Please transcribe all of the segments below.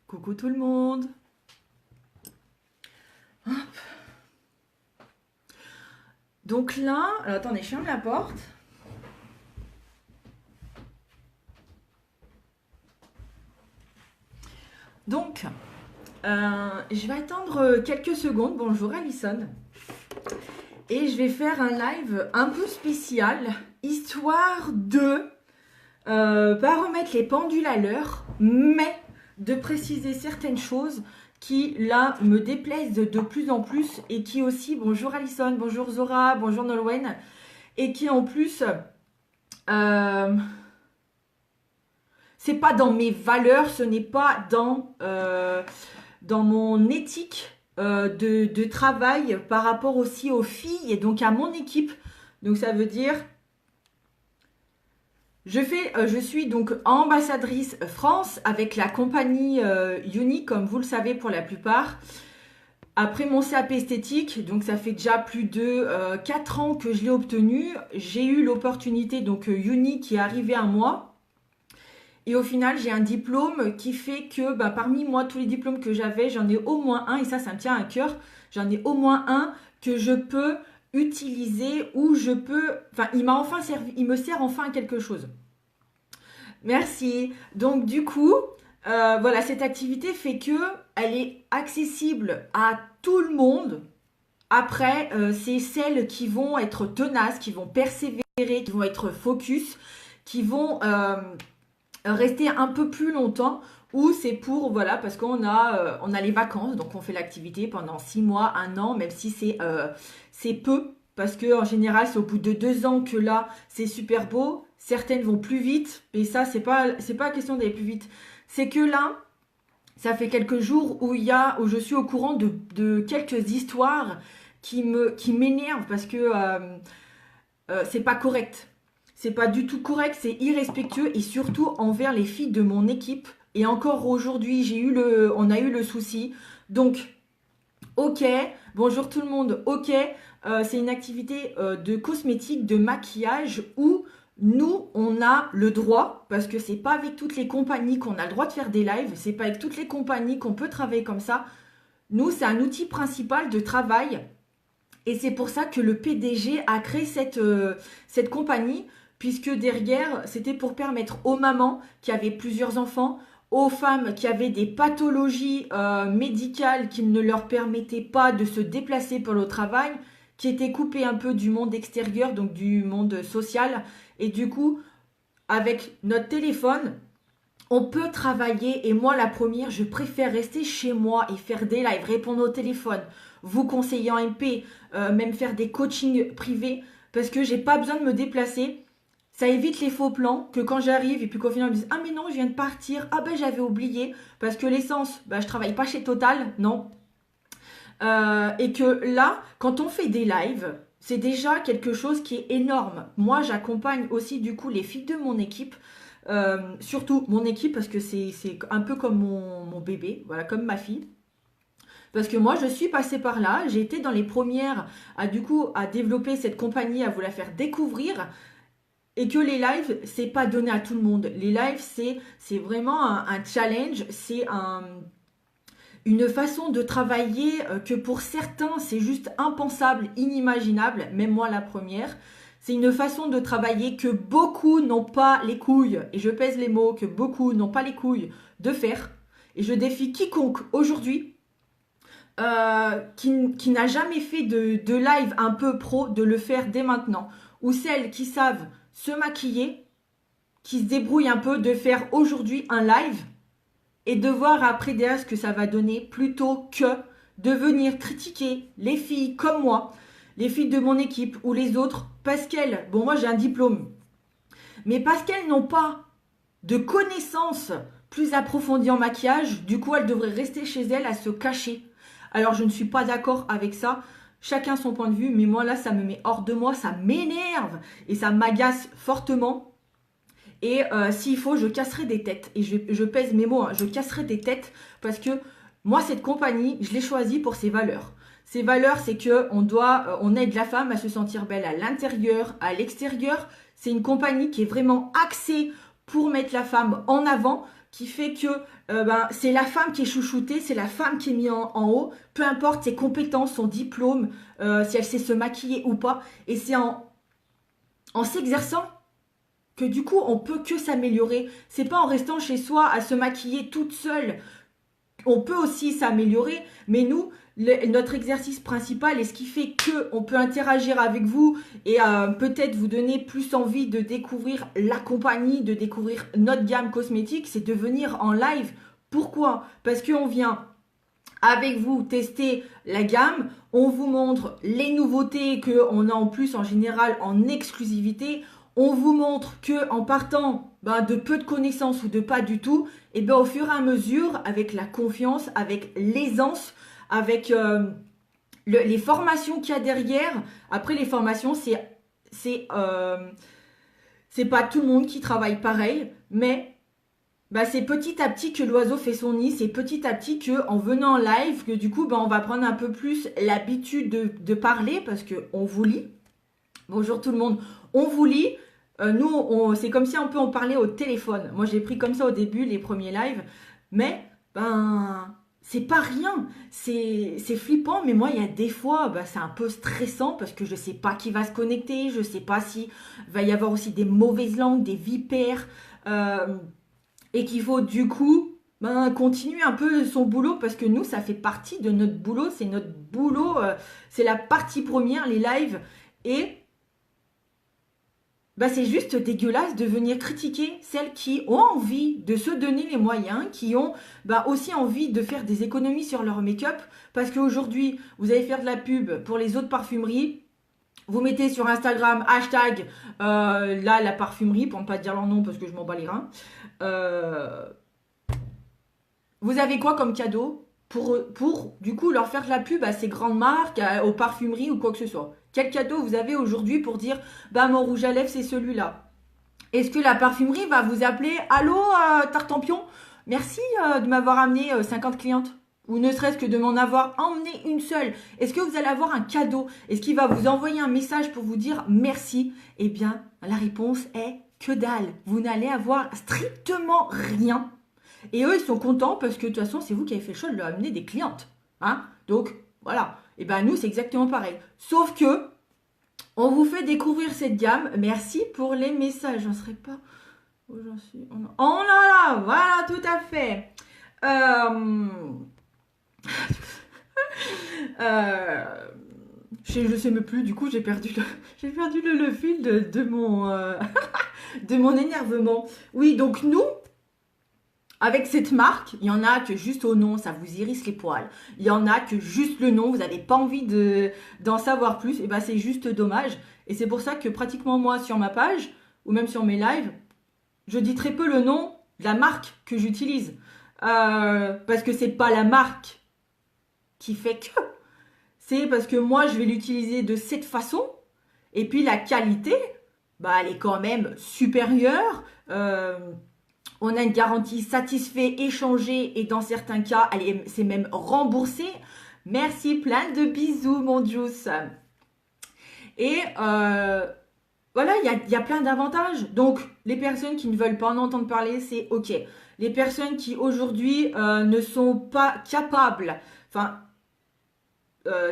Coucou tout le monde. Hop. Donc là, alors attendez, je ferme la porte. Donc, je vais attendre quelques secondes. Bonjour Alison. Et je vais faire un live un peu spécial, histoire de pas remettre les pendules à l'heure, mais de préciser certaines choses qui, là, me déplaisent de plus en plus et qui aussi, bonjour Alison, bonjour Zora, bonjour Nolwenn, et qui en plus, c'est pas dans mes valeurs, ce n'est pas dans mon éthique de travail par rapport aussi aux filles et donc à mon équipe. Donc ça veut dire, je suis donc ambassadrice France avec la compagnie Uni, comme vous le savez pour la plupart. Après mon CAP esthétique, donc ça fait déjà plus de 4 ans que je l'ai obtenu. J'ai eu l'opportunité, donc Uni qui est arrivé à moi. Et au final, j'ai un diplôme qui fait que parmi moi, tous les diplômes que j'avais, j'en ai au moins un, et ça me tient à cœur, j'en ai au moins un que je peux utiliser ou je peux... Enfin, il m'a enfin servi, il me sert enfin à quelque chose. Merci. Donc du coup, voilà, cette activité fait que elle est accessible à tout le monde. Après, c'est celles qui vont être tenaces, qui vont persévérer, qui vont être focus, qui vont rester un peu plus longtemps, ou c'est pour, voilà, parce on a les vacances, donc on fait l'activité pendant 6 mois, 1 an, même si c'est peu, parce que en général, c'est au bout de 2 ans que là, c'est super beau. Certaines vont plus vite, et ça, c'est pas question d'aller plus vite. C'est que là, ça fait quelques jours où où je suis au courant de quelques histoires qui m'énervent parce que c'est pas correct. C'est pas du tout correct, c'est irrespectueux et surtout envers les filles de mon équipe. Et encore aujourd'hui, on a eu le souci. Donc, ok, bonjour tout le monde, ok, c'est une activité de cosmétique, de maquillage où nous, on a le droit, parce que c'est pas avec toutes les compagnies qu'on a le droit de faire des lives, c'est pas avec toutes les compagnies qu'on peut travailler comme ça. Nous, c'est un outil principal de travail et c'est pour ça que le PDG a créé cette compagnie, puisque derrière, c'était pour permettre aux mamans qui avaient plusieurs enfants, aux femmes qui avaient des pathologies médicales qui ne leur permettaient pas de se déplacer pour le travail, qui étaient coupées un peu du monde extérieur, donc du monde social. Et du coup, avec notre téléphone, on peut travailler. Et moi, la première, je préfère rester chez moi et faire des lives, répondre au téléphone, vous conseiller en MP, même faire des coachings privés, parce que j'ai pas besoin de me déplacer. Ça évite les faux plans que quand j'arrive et puis qu'au final, ils me disent ah mais non, je viens de partir, ah ben j'avais oublié, parce que l'essence, je travaille pas chez Total, non. Et que là, quand on fait des lives, c'est déjà quelque chose qui est énorme. Moi, j'accompagne aussi du coup les filles de mon équipe, surtout mon équipe parce que c'est un peu comme mon bébé, voilà, comme ma fille. Parce que moi, je suis passée par là, j'ai été dans les premières à développer cette compagnie, à vous la faire découvrir. Et que les lives, c'est pas donné à tout le monde. Les lives, c'est vraiment un challenge, une façon de travailler que pour certains, c'est juste impensable, inimaginable, même moi la première. C'est une façon de travailler que beaucoup n'ont pas les couilles, et je pèse les mots, que beaucoup n'ont pas les couilles de faire. Et je défie quiconque aujourd'hui qui n'a jamais fait de live un peu pro de le faire dès maintenant. Ou celles qui savent se maquiller, qui se débrouillent un peu de faire aujourd'hui un live et de voir après derrière ce que ça va donner plutôt que de venir critiquer les filles comme moi, les filles de mon équipe ou les autres parce qu'elles, bon moi j'ai un diplôme, mais parce qu'elles n'ont pas de connaissances plus approfondies en maquillage, du coup elles devraient rester chez elles à se cacher. Alors je ne suis pas d'accord avec ça, chacun son point de vue, mais moi là ça me met hors de moi, ça m'énerve et ça m'agace fortement. Et s'il faut, je casserai des têtes. Et je pèse mes mots, hein, je casserai des têtes parce que moi, cette compagnie, je l'ai choisie pour ses valeurs. Ses valeurs, c'est que on aide la femme à se sentir belle à l'intérieur, à l'extérieur. C'est une compagnie qui est vraiment axée pour mettre la femme en avant, qui fait que c'est la femme qui est chouchoutée, c'est la femme qui est mise en haut, peu importe ses compétences, son diplôme, si elle sait se maquiller ou pas. Et c'est en s'exerçant que du coup, on peut que s'améliorer. C'est pas en restant chez soi à se maquiller toute seule. On peut aussi s'améliorer, mais nous, notre exercice principal et ce qui fait que on peut interagir avec vous et peut-être vous donner plus envie de découvrir la compagnie, de découvrir notre gamme cosmétique, c'est de venir en live. Pourquoi? Parce qu'on vient avec vous tester la gamme, on vous montre les nouveautés qu'on a en plus en général en exclusivité. On vous montre que en partant de peu de connaissances ou de pas du tout, et au fur et à mesure, avec la confiance, avec l'aisance, avec les formations qu'il y a derrière. Après, les formations, c'est pas tout le monde qui travaille pareil, mais c'est petit à petit que l'oiseau fait son nid, c'est petit à petit que en venant en live, que du coup, on va prendre un peu plus l'habitude de parler parce que on vous lit. Bonjour tout le monde, on vous lit. Nous, c'est comme si on parlait au téléphone. Moi, j'ai pris comme ça au début les premiers lives, mais c'est pas rien. C'est flippant, mais moi, il y a des fois, c'est un peu stressant parce que je sais pas qui va se connecter, je sais pas si va y avoir aussi des mauvaises langues, des vipères, et qu'il faut du coup continuer un peu son boulot parce que nous, ça fait partie de notre boulot. C'est notre boulot, c'est la partie première, les lives, et c'est juste dégueulasse de venir critiquer celles qui ont envie de se donner les moyens, qui ont aussi envie de faire des économies sur leur make-up. Parce qu'aujourd'hui, vous allez faire de la pub pour les autres parfumeries. Vous mettez sur Instagram hashtag la parfumerie, pour ne pas dire leur nom parce que je m'en bats les reins. Vous avez quoi comme cadeau pour du coup leur faire de la pub à ces grandes marques, aux parfumeries ou quoi que ce soit? Quel cadeau vous avez aujourd'hui pour dire mon rouge à lèvres c'est celui-là? Est-ce que la parfumerie va vous appeler allô Tartampion, merci de m'avoir amené 50 clientes, ou ne serait-ce que de m'en avoir emmené une seule? Est-ce que vous allez avoir un cadeau? Est-ce qu'il va vous envoyer un message pour vous dire merci? Eh bien la réponse est que dalle. Vous n'allez avoir strictement rien. Et eux, ils sont contents parce que de toute façon, c'est vous qui avez fait le choix de leur amener des clientes. Hein? Donc, voilà. Et nous, c'est exactement pareil. Sauf que, on vous fait découvrir cette gamme. Merci pour les messages. J'en serais pas... Oh, j'en suis... Oh là là, voilà, tout à fait. Je sais même plus, du coup, j'ai perdu le fil de mon... de mon énervement. Oui, donc nous... Avec cette marque, il y en a que juste au nom, ça vous hérisse les poils. Il y en a que juste le nom, vous n'avez pas envie d'en savoir plus. Et c'est juste dommage. Et c'est pour ça que pratiquement moi, sur ma page, ou même sur mes lives, je dis très peu le nom de la marque que j'utilise. Parce que c'est pas la marque qui fait que. C'est parce que moi, je vais l'utiliser de cette façon. Et puis la qualité, elle est quand même supérieure. On a une garantie satisfait, échangée et dans certains cas, c'est même remboursé. Merci, plein de bisous, mon juice. Et voilà, il y a plein d'avantages. Donc, les personnes qui ne veulent pas en entendre parler, c'est OK. Les personnes qui aujourd'hui ne sont pas capables,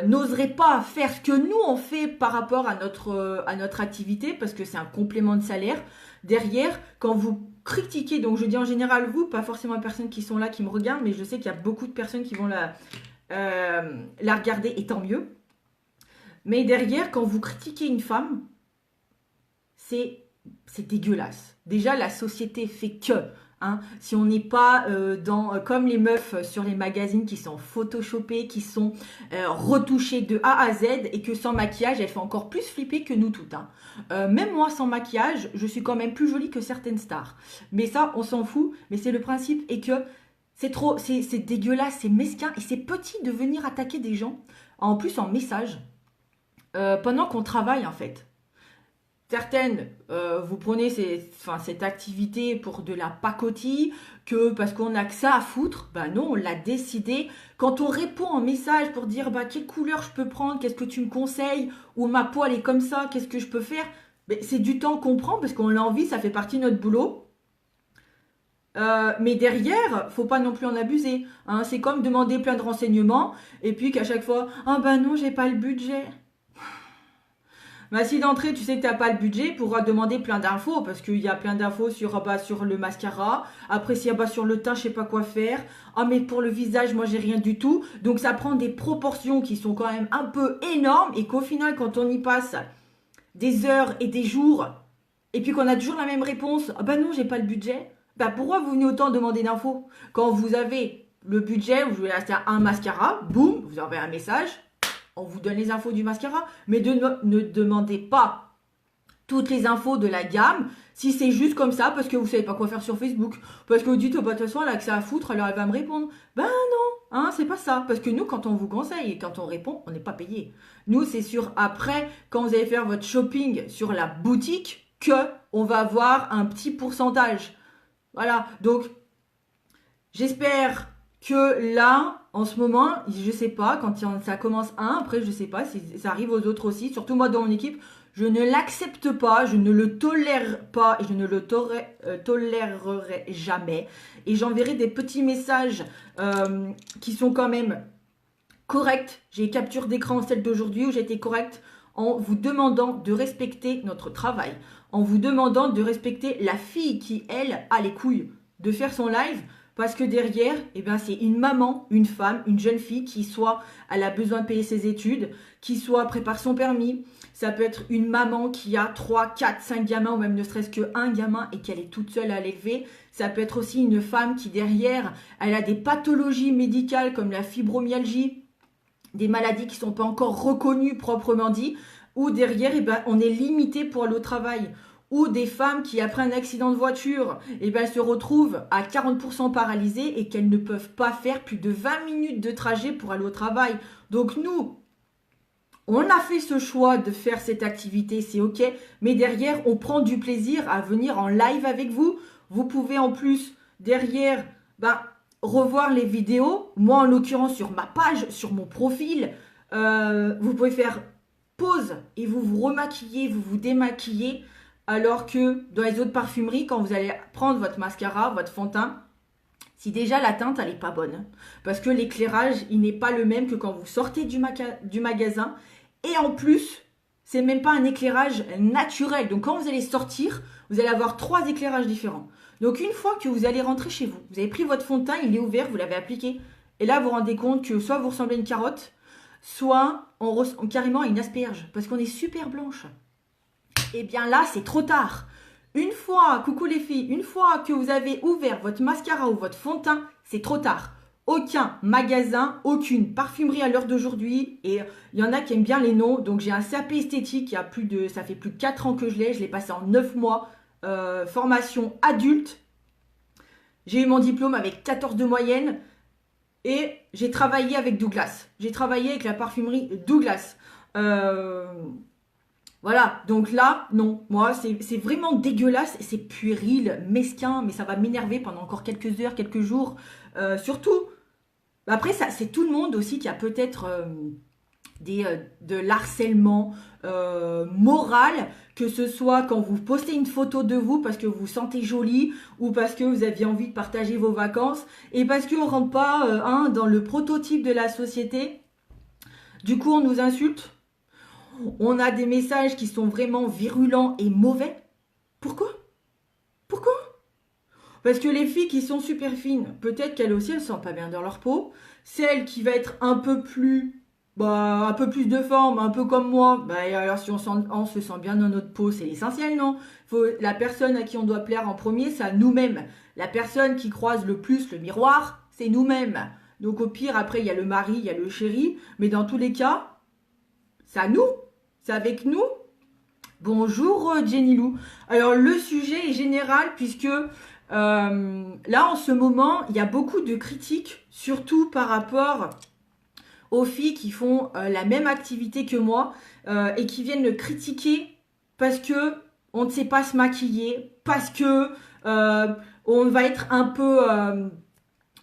n'oseraient pas faire ce que nous on fait par rapport à notre activité, parce que c'est un complément de salaire. Derrière, quand vous critiquer, donc je dis en général vous, pas forcément les personnes qui sont là, qui me regardent, mais je sais qu'il y a beaucoup de personnes qui vont la regarder, et tant mieux. Mais derrière, quand vous critiquez une femme, c'est dégueulasse. Déjà, la société fait que, si on n'est pas comme les meufs sur les magazines qui sont photoshopées, qui sont retouchées de A à Z, et que sans maquillage, elle fait encore plus flipper que nous toutes. Même moi, sans maquillage, je suis quand même plus jolie que certaines stars. Mais ça, on s'en fout. Mais c'est le principe, et que c'est dégueulasse, c'est mesquin, et c'est petit de venir attaquer des gens, en plus en message, pendant qu'on travaille en fait. Certaines, vous prenez cette activité pour de la pacotille, parce qu'on n'a que ça à foutre. Non, on l'a décidé. Quand on répond en message pour dire quelle couleur je peux prendre, qu'est-ce que tu me conseilles, ou ma peau elle est comme ça, qu'est-ce que je peux faire, c'est du temps qu'on prend parce qu'on l'a envie, ça fait partie de notre boulot. Mais derrière, faut pas non plus en abuser. Hein. C'est comme demander plein de renseignements et puis qu'à chaque fois, ah ben non, j'ai pas le budget. Bah, si d'entrée tu sais que t'as pas le budget, pourras demander plein d'infos parce qu'il y a plein d'infos sur, ah bah, sur le mascara. Après, si ah bah, sur le teint, je sais pas quoi faire. Ah mais pour le visage, moi j'ai rien du tout. Donc ça prend des proportions qui sont quand même un peu énormes et qu'au final, quand on y passe des heures et des jours et puis qu'on a toujours la même réponse, ah bah non, j'ai pas le budget. Bah pourquoi vous venez autant demander d'infos quand vous avez le budget, vous voulez acheter un mascara, boum, vous envoyez un message, on vous donne les infos du mascara, mais ne demandez pas toutes les infos de la gamme si c'est juste comme ça parce que vous savez pas quoi faire sur Facebook, parce que vous dites, oh, bah, de toute façon, elle a que ça à foutre, alors elle va me répondre. Ben non, hein, c'est pas ça. Parce que nous, quand on vous conseille et quand on répond, on n'est pas payé. Nous, c'est sur après, quand vous allez faire votre shopping sur la boutique, que on va avoir un petit pourcentage. Voilà, donc j'espère que là, en ce moment, je sais pas, quand ça commence après, je sais pas si ça arrive aux autres aussi, surtout moi dans mon équipe, je ne l'accepte pas, je ne le tolère pas et je ne le tolérerai jamais. Et j'enverrai des petits messages qui sont quand même corrects. J'ai capture d'écran celle d'aujourd'hui où j'ai été correcte en vous demandant de respecter notre travail, en vous demandant de respecter la fille qui, elle, a les couilles de faire son live. Parce que derrière, eh ben, c'est une maman, une femme, une jeune fille qui soit, elle a besoin de payer ses études, qui soit prépare son permis. Ça peut être une maman qui a 3, 4, 5 gamins ou même ne serait-ce qu'un gamin et qu'elle est toute seule à l'élever. Ça peut être aussi une femme qui derrière, elle a des pathologies médicales comme la fibromyalgie, des maladies qui ne sont pas encore reconnues proprement dit, ou derrière, eh ben, on est limité pour aller au travail. Ou des femmes qui, après un accident de voiture, eh ben, se retrouvent à 40% paralysées et qu'elles ne peuvent pas faire plus de 20 minutes de trajet pour aller au travail. Donc nous, on a fait ce choix de faire cette activité, c'est ok, mais derrière, on prend du plaisir à venir en live avec vous. Vous pouvez en plus, derrière, revoir les vidéos. Moi, en l'occurrence, sur ma page, sur mon profil, vous pouvez faire pause et vous vous remaquillez, vous vous démaquillez. Alors que dans les autres parfumeries, quand vous allez prendre votre mascara, votre fond de teint, si déjà la teinte, elle n'est pas bonne. Parce que l'éclairage, il n'est pas le même que quand vous sortez du magasin. Et en plus, c'est même pas un éclairage naturel. Donc quand vous allez sortir, vous allez avoir 3 éclairages différents. Donc une fois que vous allez rentrer chez vous, vous avez pris votre fond de teint, il est ouvert, vous l'avez appliqué. Et là, vous vous rendez compte que soit vous ressemblez à une carotte, soit on ressemble carrément à une asperge. Parce qu'on est super blanche. Eh bien là, c'est trop tard. Une fois, coucou les filles, une fois que vous avez ouvert votre mascara ou votre fond de teint, c'est trop tard. Aucun magasin, aucune parfumerie à l'heure d'aujourd'hui. Et il y en a qui aiment bien les noms. Donc j'ai un CAP esthétique, ça fait plus de 4 ans que je l'ai passé en 9 mois. Formation adulte. J'ai eu mon diplôme avec 14 de moyenne. Et j'ai travaillé avec Douglas. J'ai travaillé avec la parfumerie Douglas. Voilà, donc là, non, moi, c'est vraiment dégueulasse, c'est puéril, mesquin, mais ça va m'énerver pendant encore quelques heures, quelques jours. Surtout, après, ça, c'est tout le monde aussi qui a peut-être de l'harcèlement moral, que ce soit quand vous postez une photo de vous parce que vous vous sentez jolie ou parce que vous aviez envie de partager vos vacances et parce qu'on ne rentre pas dans le prototype de la société. Du coup, on nous insulte. On a des messages qui sont vraiment virulents et mauvais. Pourquoi? Pourquoi? Parce que les filles qui sont super fines, peut-être qu'elles aussi, elles ne se sentent pas bien dans leur peau. Celle qui va être un peu plus de forme, un peu comme moi, alors si on se sent bien dans notre peau, c'est l'essentiel, non? La personne à qui on doit plaire en premier, c'est à nous-mêmes. La personne qui croise le plus le miroir, c'est nous-mêmes. Donc au pire, après, il y a le mari, il y a le chéri. Mais dans tous les cas, c'est à nous. C'est avec nous. Bonjour Jenny Lou. Alors le sujet est général puisque là en ce moment il y a beaucoup de critiques, surtout par rapport aux filles qui font la même activité que moi et qui viennent le critiquer parce que on ne sait pas se maquiller, parce que on va être un peu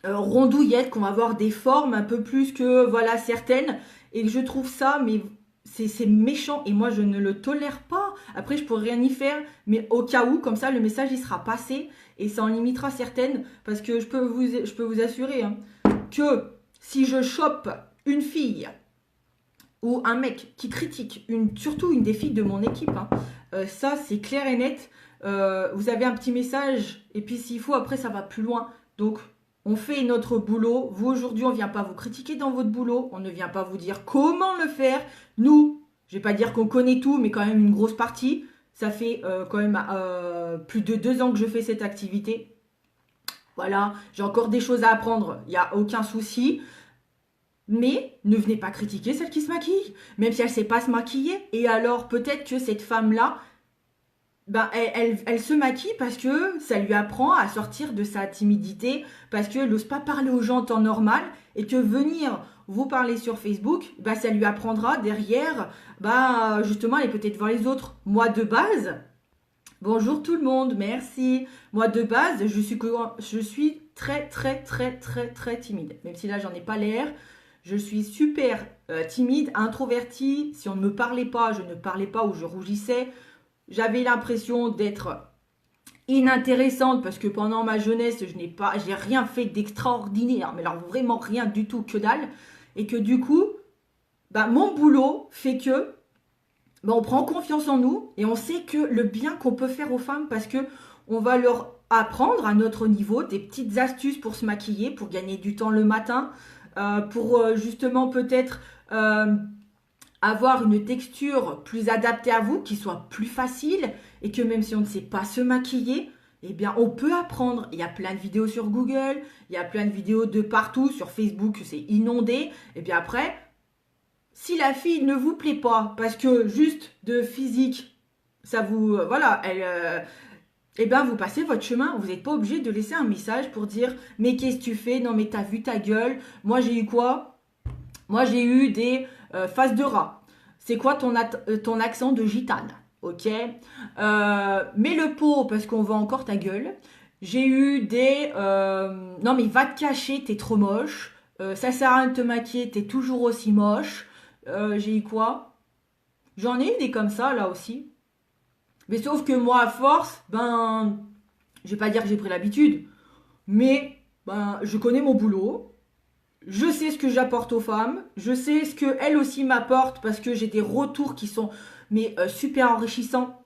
rondouillette, qu'on va avoir des formes un peu plus que voilà certaines. Et je trouve ça mais c'est méchant et moi je ne le tolère pas. Après je pourrais rien y faire, mais au cas où, comme ça le message il sera passé et ça en limitera certaines, parce que je peux vous assurer hein, que si je chope une fille ou un mec qui critique, surtout une des filles de mon équipe, hein, ça c'est clair et net, vous avez un petit message, et puis s'il faut, après ça va plus loin. Donc, on fait notre boulot. Vous, aujourd'hui, on ne vient pas vous critiquer dans votre boulot, on ne vient pas vous dire comment le faire. Nous, je ne vais pas dire qu'on connaît tout, mais quand même une grosse partie. Ça fait quand même plus de 2 ans que je fais cette activité. Voilà, j'ai encore des choses à apprendre, il n'y a aucun souci. Mais ne venez pas critiquer celle qui se maquille, même si elle ne sait pas se maquiller. Et alors, peut-être que cette femme-là, ben, elle se maquille parce que ça lui apprend à sortir de sa timidité, parce qu'elle n'ose pas parler aux gens en temps normal, et que venir vous parler sur Facebook, ben, ça lui apprendra derrière, ben, justement, aller peut-être voir les autres. Moi, de base, bonjour tout le monde, merci. Moi, de base, je suis très, très, très, très, très timide. Même si là, j'en ai pas l'air. Je suis super timide, introvertie. Si on ne me parlait pas, je ne parlais pas ou je rougissais. J'avais l'impression d'être inintéressante parce que pendant ma jeunesse, j'ai rien fait d'extraordinaire, mais alors vraiment rien du tout, que dalle. Et que du coup, bah, mon boulot fait que bah, on prend confiance en nous et on sait que le bien qu'on peut faire aux femmes, parce que on va leur apprendre à notre niveau des petites astuces pour se maquiller, pour gagner du temps le matin, pour justement peut-être avoir une texture plus adaptée à vous, qui soit plus facile, et que même si on ne sait pas se maquiller, eh bien on peut apprendre. Il y a plein de vidéos sur Google, il y a plein de vidéos de partout, sur Facebook c'est inondé. Et bien après, si la fille ne vous plaît pas, parce que juste de physique, ça vous... voilà, eh bien vous passez votre chemin. Vous n'êtes pas obligé de laisser un message pour dire « Mais qu'est-ce que tu fais? Non mais t'as vu ta gueule ?» Moi j'ai eu quoi? Moi j'ai eu des faces de rat. C'est quoi ton accent de gitane? Ok. Mets le pot parce qu'on voit encore ta gueule. J'ai eu des... non mais va te cacher, t'es trop moche. Ça sert à rien de te maquiller, t'es toujours aussi moche. J'ai eu quoi? J'en ai eu des comme ça là aussi. Mais sauf que moi à force, ben... Je vais pas dire que j'ai pris l'habitude. Mais ben, je connais mon boulot. Je sais ce que j'apporte aux femmes, je sais ce qu'elles aussi m'apportent parce que j'ai des retours qui sont super enrichissants,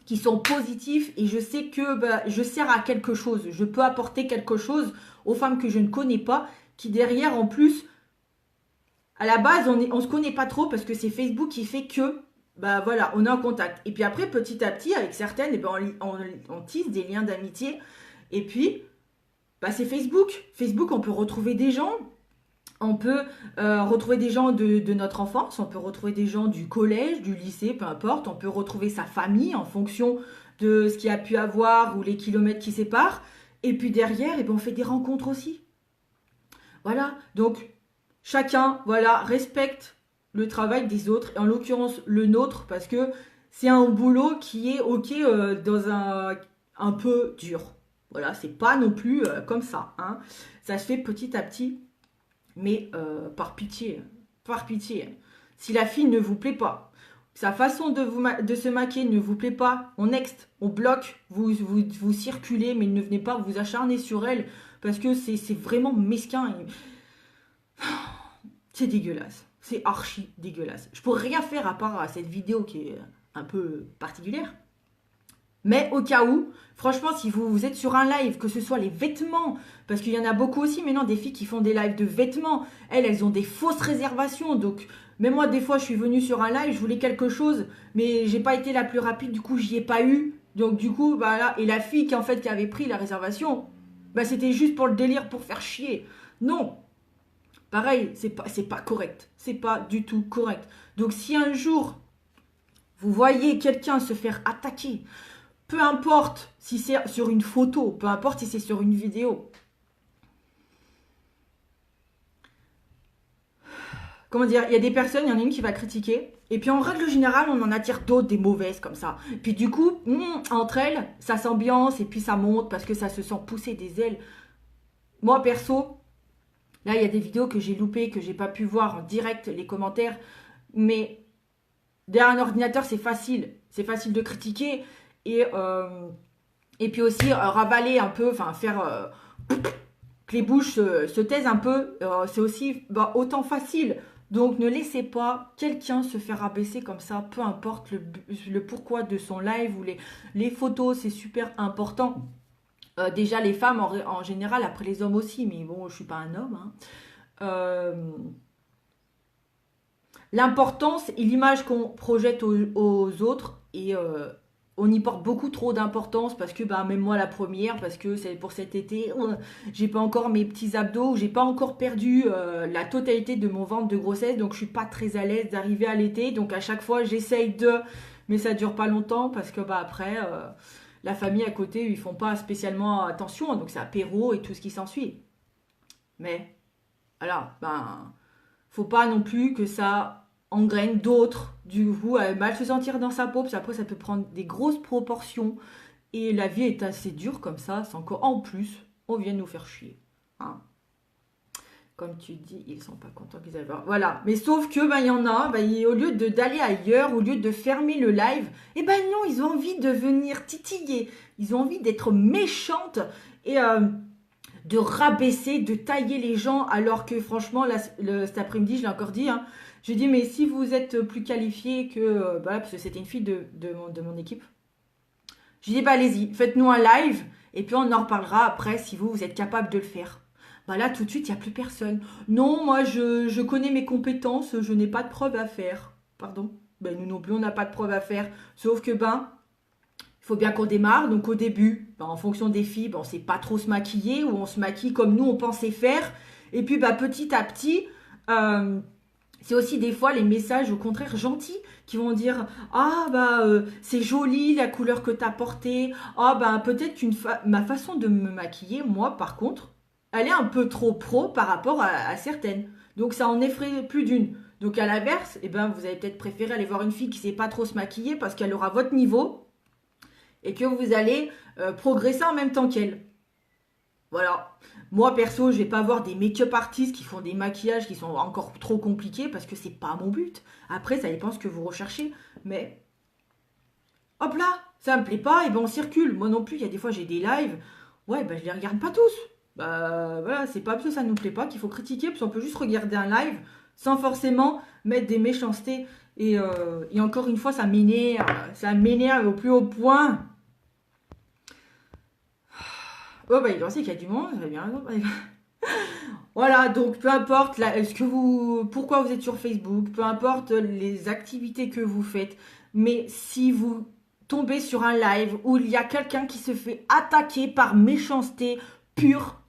qui sont positifs, et je sais que bah, je sers à quelque chose, je peux apporter quelque chose aux femmes que je ne connais pas, qui derrière en plus, à la base on se connaît pas trop parce que c'est Facebook qui fait que bah voilà, on est en contact. Et puis après petit à petit avec certaines, eh ben, on tisse des liens d'amitié, et puis bah, c'est Facebook. Facebook, on peut retrouver des gens. On peut retrouver des gens de notre enfance, on peut retrouver des gens du collège, du lycée, peu importe. On peut retrouver sa famille en fonction de ce qu'il y a pu avoir ou les kilomètres qui séparent. Et puis derrière, eh ben, on fait des rencontres aussi. Voilà, donc chacun voilà, respecte le travail des autres, et en l'occurrence le nôtre, parce que c'est un boulot qui est ok dans un peu dur. Voilà, c'est pas non plus comme ça. Hein. Ça se fait petit à petit. Mais par pitié, si la fille ne vous plaît pas, sa façon de se maquiller ne vous plaît pas, on next, on bloque, vous circulez, mais ne venez pas vous acharner sur elle, parce que c'est vraiment mesquin. C'est dégueulasse, c'est archi dégueulasse. Je pourrais rien faire à part à cette vidéo qui est un peu particulière. Mais au cas où, franchement, si vous êtes sur un live, que ce soit les vêtements, parce qu'il y en a beaucoup aussi maintenant des filles qui font des lives de vêtements, elles ont des fausses réservations. Donc, même moi, des fois, je suis venue sur un live, je voulais quelque chose, mais j'ai pas été la plus rapide, du coup, j'y ai pas eu. Donc, du coup, bah là, et la fille qui avait pris la réservation, bah c'était juste pour le délire, pour faire chier. Non, pareil, c'est pas correct. C'est pas du tout correct. Donc, si un jour, vous voyez quelqu'un se faire attaquer, peu importe si c'est sur une photo, peu importe si c'est sur une vidéo. Comment dire, il y a des personnes, il y en a une qui va critiquer, et puis en règle générale, on en attire d'autres, des mauvaises comme ça. Puis du coup, entre elles, ça s'ambiance, et puis ça monte, parce que ça se sent pousser des ailes. Moi, perso, là, il y a des vidéos que j'ai loupées, que j'ai pas pu voir en direct, les commentaires, mais derrière un ordinateur, c'est facile de critiquer, et Et puis aussi ravaler un peu, enfin faire que les bouches se taisent un peu, c'est aussi autant facile. Donc ne laissez pas quelqu'un se faire rabaisser comme ça, peu importe le pourquoi de son live ou les photos, c'est super important. Déjà les femmes en général, après les hommes aussi, mais bon, je suis pas un homme. Hein. Euh, L'importance et l'image qu'on projette aux autres et on y porte beaucoup trop d'importance parce que bah même moi la première parce que c'est pour cet été j'ai pas encore mes petits abdos, j'ai pas encore perdu la totalité de mon ventre de grossesse donc je suis pas très à l'aise d'arriver à l'été donc à chaque fois j'essaye de mais ça dure pas longtemps parce que bah après la famille à côté ils font pas spécialement attention donc c'est apéro et tout ce qui s'ensuit mais voilà ben faut pas non plus que ça engraine d'autres, du coup, à mal se sentir dans sa peau, parce qu'après ça peut prendre des grosses proportions. Et la vie est assez dure comme ça, sans qu'en plus, on vienne nous faire chier. Hein. Comme tu dis, ils sont pas contents qu'ils aillent voir. Voilà. Mais sauf que, ben, il y en a, ben, au lieu d'aller ailleurs, au lieu de fermer le live, eh ben non, ils ont envie de venir titiller. Ils ont envie d'être méchantes. Et de rabaisser, de tailler les gens, alors que franchement, cet après-midi, je l'ai encore dit, hein, je dis, mais si vous êtes plus qualifié que, voilà, parce que c'était une fille de mon équipe, je dis, bah allez-y, faites-nous un live, et puis on en reparlera après si vous êtes capable de le faire. Bah là, tout de suite, il n'y a plus personne. Non, moi, je connais mes compétences, je n'ai pas de preuves à faire. Pardon. Ben, nous non plus, on n'a pas de preuves à faire. Sauf que, ben, il faut bien qu'on démarre. Donc au début, ben, en fonction des filles, ben, on ne sait pas trop se maquiller ou on se maquille comme nous, on pensait faire. Et puis ben, petit à petit, c'est aussi des fois les messages au contraire gentils qui vont dire ah bah c'est joli la couleur que tu as portée. Ah bah peut-être ma façon de me maquiller, moi par contre, elle est un peu trop pro par rapport à certaines. Donc ça en effraie plus d'une. Donc à l'inverse, eh ben, vous allez peut-être préférer aller voir une fille qui ne sait pas trop se maquiller parce qu'elle aura votre niveau et que vous allez progresser en même temps qu'elle. Voilà. Moi perso, je vais pas voir des make-up artistes qui font des maquillages qui sont encore trop compliqués parce que c'est pas mon but. Après, ça dépend ce que vous recherchez. Mais hop là, ça me plaît pas, et ben on circule. Moi non plus, il y a des fois j'ai des lives. Ouais, ben je les regarde pas tous. Bah voilà, c'est pas parce que ça nous plaît pas qu'il faut critiquer, parce qu'on peut juste regarder un live sans forcément mettre des méchancetés. Et encore une fois, ça m'énerve au plus haut point. Oh bah il pensait qu'il y a du monde, j'avais bien raison. Voilà, donc peu importe pourquoi vous êtes sur Facebook, peu importe les activités que vous faites, mais si vous tombez sur un live où il y a quelqu'un qui se fait attaquer par méchanceté pure,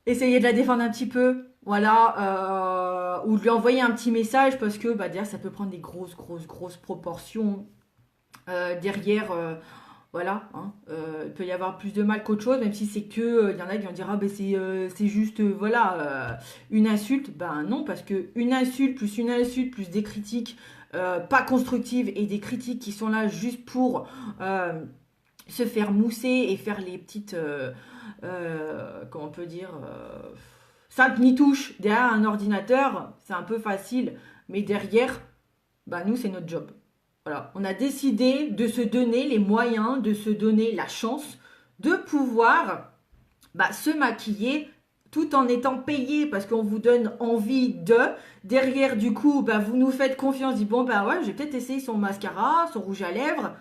essayez de la défendre un petit peu, voilà, ou de lui envoyer un petit message parce que bah, derrière ça peut prendre des grosses proportions derrière. Voilà, hein, il peut y avoir plus de mal qu'autre chose, même si c'est que, il y en a qui vont dire, ah ben c'est juste, voilà, une insulte. Ben non, parce que une insulte, plus des critiques pas constructives et des critiques qui sont là juste pour se faire mousser et faire les petites, comment on peut dire, simples nitouches derrière un ordinateur, c'est un peu facile, mais derrière, ben nous c'est notre job. Voilà, on a décidé de se donner les moyens, de se donner la chance de pouvoir se maquiller tout en étant payé parce qu'on vous donne envie de. Derrière, du coup, vous nous faites confiance, dites bon, ouais, je vais peut-être essayer son mascara, son rouge à lèvres.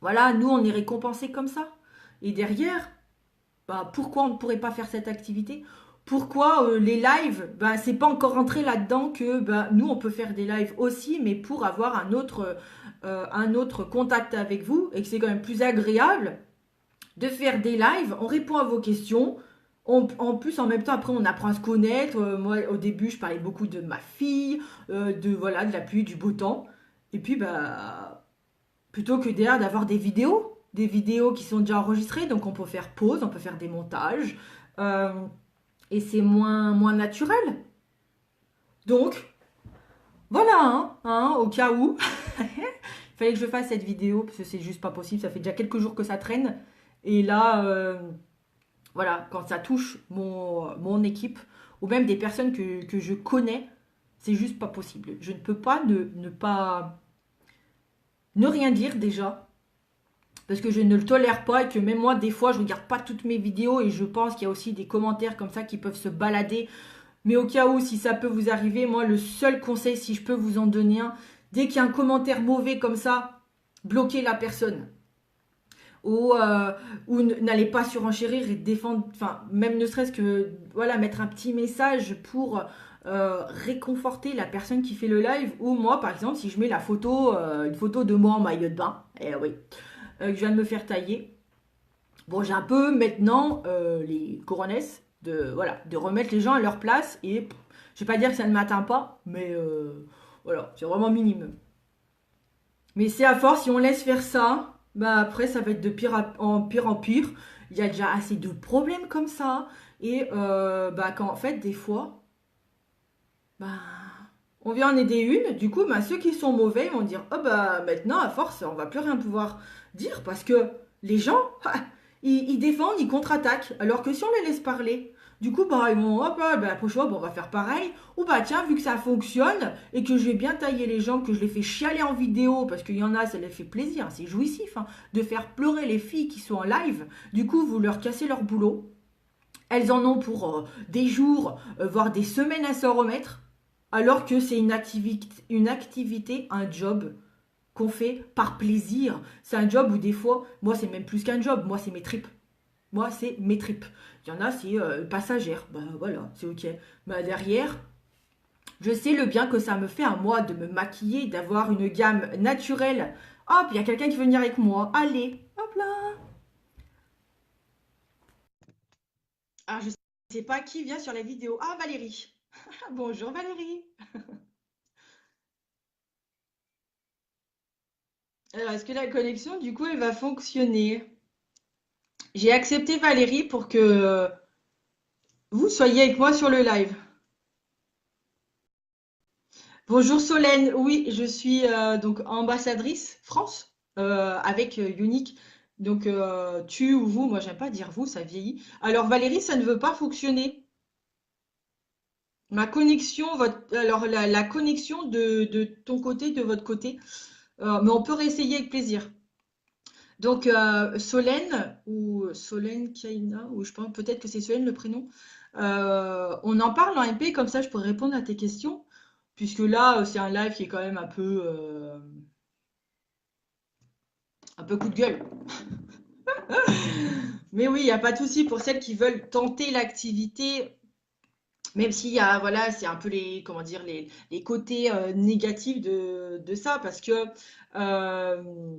Voilà, nous, on est récompensés comme ça. Et derrière, pourquoi on ne pourrait pas faire cette activité? Pourquoi les lives, c'est pas encore rentré là-dedans que nous on peut faire des lives aussi, mais pour avoir un autre contact avec vous et que c'est quand même plus agréable de faire des lives. On répond à vos questions. En plus, en même temps, après, on apprend à se connaître. Moi, au début, je parlais beaucoup de ma fille, de la pluie, du beau temps. Et puis, plutôt que derrière d'avoir des vidéos qui sont déjà enregistrées, donc on peut faire pause, on peut faire des montages. Et c'est moins naturel. Donc, voilà, au cas où. Il fallait que je fasse cette vidéo, parce que c'est juste pas possible. Ça fait déjà quelques jours que ça traîne. Et là, voilà, quand ça touche mon équipe, ou même des personnes que je connais, c'est juste pas possible. Je ne peux pas ne rien dire déjà. parce que je ne le tolère pas et que même moi, des fois, je regarde pas toutes mes vidéos et je pense qu'il y a aussi des commentaires comme ça qui peuvent se balader. Mais au cas où, si ça peut vous arriver, moi, le seul conseil, si je peux vous en donner un, dès qu'il y a un commentaire mauvais comme ça, bloquez la personne. Ou, n'allez pas surenchérir et défendre, enfin, même ne serait-ce que, voilà, mettre un petit message pour réconforter la personne qui fait le live. Ou moi, par exemple, si je mets la photo, une photo de moi en maillot de bain, eh oui, que je viens de me faire tailler. Bon, j'ai un peu maintenant les coronesses de, voilà, de remettre les gens à leur place et je vais pas dire que ça ne m'atteint pas, mais voilà, c'est vraiment minime. Mais c'est à force, si on laisse faire ça, bah après ça va être de pire en pire en pire. Il y a déjà assez de problèmes comme ça et bah quand en fait des fois, bah on vient en aider une, du coup bah ceux qui sont mauvais vont dire oh bah maintenant à force on va plus rien pouvoir dire parce que les gens ils défendent, ils contre-attaquent alors que si on les laisse parler, du coup bah ils vont hop bah, la prochaine fois bah, on va faire pareil ou bah tiens vu que ça fonctionne et que j'ai bien taillé les gens, que je les fais chialer en vidéo parce qu'il y en a ça les fait plaisir, c'est jouissif hein, de faire pleurer les filles qui sont en live, du coup vous leur cassez leur boulot, elles en ont pour des jours, voire des semaines à s'en remettre, alors que c'est une activité, un job qu'on fait par plaisir. C'est un job où des fois, moi c'est même plus qu'un job, moi c'est mes tripes. Moi c'est mes tripes. Il y en a c'est passagère, ben voilà, c'est ok. Mais derrière, je sais le bien que ça me fait à moi de me maquiller, d'avoir une gamme naturelle. Hop, il y a quelqu'un qui veut venir avec moi. Allez, hop là. Ah, je sais pas qui vient sur la vidéo. Ah, Valérie. Bonjour Valérie. Alors, est-ce que la connexion, du coup, elle va fonctionner? J'ai accepté Valérie pour que vous soyez avec moi sur le live. Bonjour Solène, oui, je suis donc ambassadrice France avec Unique. Donc tu ou vous, moi j'aime pas dire vous, ça vieillit. Alors Valérie, ça ne veut pas fonctionner. Ma connexion, alors la connexion de ton côté, de votre côté, mais on peut réessayer avec plaisir. Donc Solène ou Solène Kaina, ou je pense peut-être que c'est Solène le prénom. On en parle en MP, comme ça je pourrais répondre à tes questions, puisque là c'est un live qui est quand même un peu coup de gueule. Mais oui, il n'y a pas de souci pour celles qui veulent tenter l'activité, même s'il y a, voilà, c'est un peu les, comment dire, les côtés négatifs de ça, parce que euh,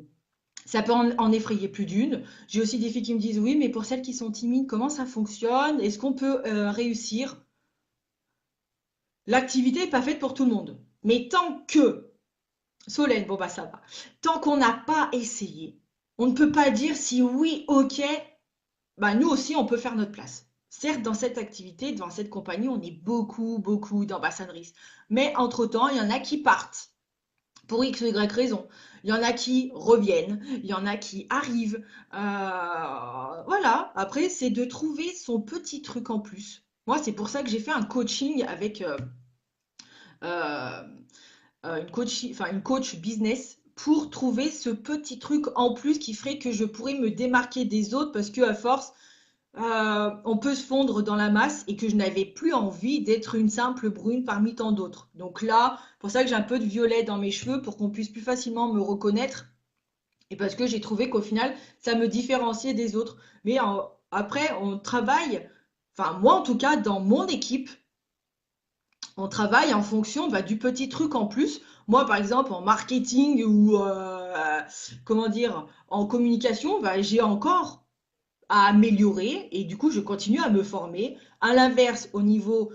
ça peut en effrayer plus d'une. J'ai aussi des filles qui me disent, oui, mais pour celles qui sont timides, comment ça fonctionne? Est-ce qu'on peut réussir? L'activité n'est pas faite pour tout le monde. Mais tant que, Solène, bon bah ça va, tant qu'on n'a pas essayé, on ne peut pas dire si oui, ok, bah, nous aussi, on peut faire notre place. Certes, dans cette activité, dans cette compagnie, on est beaucoup, beaucoup d'ambassadrices. Mais entre-temps, il y en a qui partent pour X ou Y raison. Il y en a qui reviennent, il y en a qui arrivent. Voilà, après, c'est de trouver son petit truc en plus. Moi, c'est pour ça que j'ai fait un coaching avec euh, une coach business pour trouver ce petit truc en plus qui ferait que je pourrais me démarquer des autres parce que à force, on peut se fondre dans la masse et que je n'avais plus envie d'être une simple brune parmi tant d'autres. Donc là, pour ça que j'ai un peu de violet dans mes cheveux pour qu'on puisse plus facilement me reconnaître et parce que j'ai trouvé qu'au final, ça me différenciait des autres. Mais après, on travaille, enfin moi en tout cas, dans mon équipe, on travaille en fonction bah, du petit truc en plus. Moi, par exemple, en marketing ou comment dire, en communication, bah, j'ai encore à améliorer et du coup je continue à me former. À l'inverse, au niveau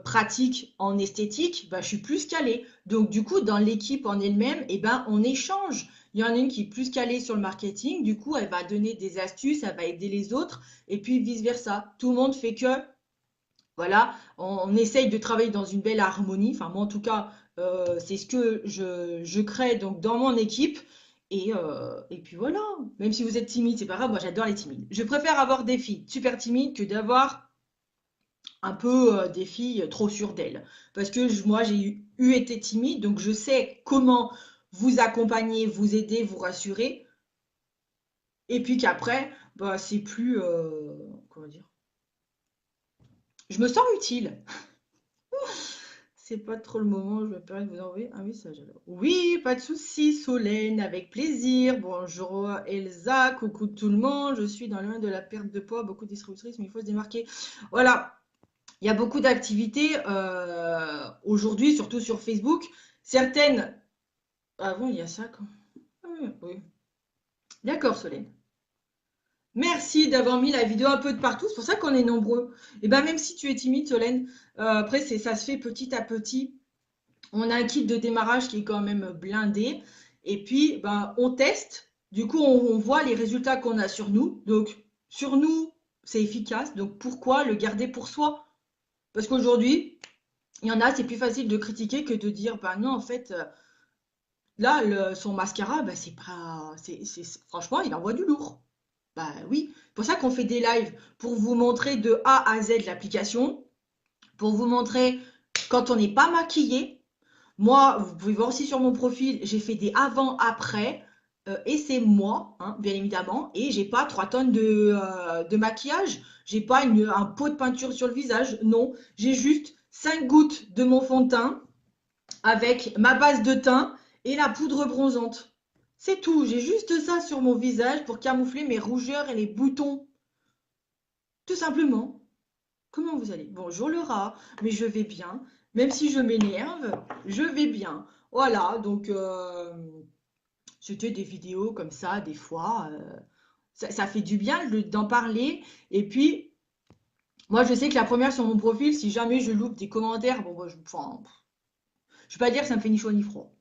pratique en esthétique, bah, je suis plus calée. Donc du coup dans l'équipe en elle-même, eh ben, on échange. Il y en a une qui est plus calée sur le marketing, du coup elle va donner des astuces, elle va aider les autres et puis vice-versa. Tout le monde fait que, voilà, on essaye de travailler dans une belle harmonie. Enfin moi en tout cas, c'est ce que je crée donc dans mon équipe. Et puis voilà, même si vous êtes timide, c'est pas grave, moi j'adore les timides. Je préfère avoir des filles super timides que d'avoir un peu des filles trop sûres d'elles. Parce que moi j'ai eu été timide, donc je sais comment vous accompagner, vous aider, vous rassurer. Et puis qu'après, bah, c'est plus, comment dire, je me sens utile. C'est pas trop le moment, je me permets de vous envoyer un message alors. Oui, pas de souci, Solène, avec plaisir. Bonjour Elsa, coucou tout le monde. Je suis dans le domaine de la perte de poids, beaucoup de distributrices, mais il faut se démarquer. Voilà, il y a beaucoup d'activités aujourd'hui, surtout sur Facebook. Certaines. Ah bon, il y a ça quand. Ah oui, oui. D'accord, Solène. Merci d'avoir mis la vidéo un peu de partout. C'est pour ça qu'on est nombreux. Et ben même si tu es timide, Solène, après ça se fait petit à petit. On a un kit de démarrage qui est quand même blindé. Et puis, ben, on teste. Du coup, on voit les résultats qu'on a sur nous. Donc, sur nous, c'est efficace. Donc, pourquoi le garder pour soi? Parce qu'aujourd'hui, il y en a, c'est plus facile de critiquer que de dire, bah non, en fait, là, son mascara, bah, c'est pas. Franchement, il envoie du lourd. Bah oui. C'est pour ça qu'on fait des lives pour vous montrer de A à Z l'application. Pour vous montrer quand on n'est pas maquillé. Moi, vous pouvez voir aussi sur mon profil, j'ai fait des avant-après. Et c'est moi, hein, bien évidemment. Et j'ai pas 3 tonnes de maquillage. J'ai pas un pot de peinture sur le visage. Non, j'ai juste 5 gouttes de mon fond de teint avec ma base de teint et la poudre bronzante. C'est tout. J'ai juste ça sur mon visage pour camoufler mes rougeurs et les boutons. Tout simplement. Comment vous allez? Bonjour le rat, mais je vais bien. Même si je m'énerve, je vais bien. Voilà, donc c'était des vidéos comme ça, des fois. Ça fait du bien d'en parler. Et puis, moi, je sais que la première sur mon profil, si jamais je loupe des commentaires, bon, bah, enfin, je vais pas dire que ça me fait ni chaud ni froid.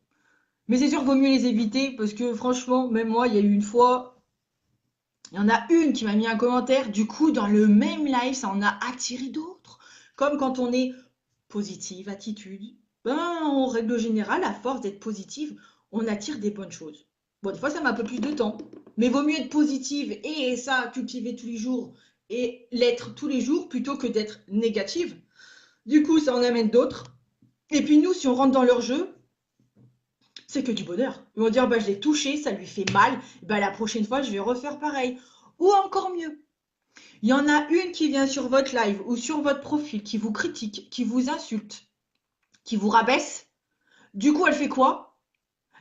Mais c'est sûr qu'il vaut mieux les éviter parce que franchement, même moi, il y a eu une fois, il y en a une qui m'a mis un commentaire. Du coup, dans le même live, ça en a attiré d'autres. Comme quand on est positive, attitude, ben, en règle générale, à force d'être positive, on attire des bonnes choses. Bon, des fois, ça met un peu plus de temps, mais vaut mieux être positive et ça, cultiver tous les jours et l'être tous les jours plutôt que d'être négative. Du coup, ça en amène d'autres. Et puis nous, si on rentre dans leur jeu, c'est que du bonheur. Ils vont dire, bah, je l'ai touché, ça lui fait mal, bah, la prochaine fois, je vais refaire pareil. Ou encore mieux, il y en a une qui vient sur votre live ou sur votre profil, qui vous critique, qui vous insulte, qui vous rabaisse. Du coup, elle fait quoi?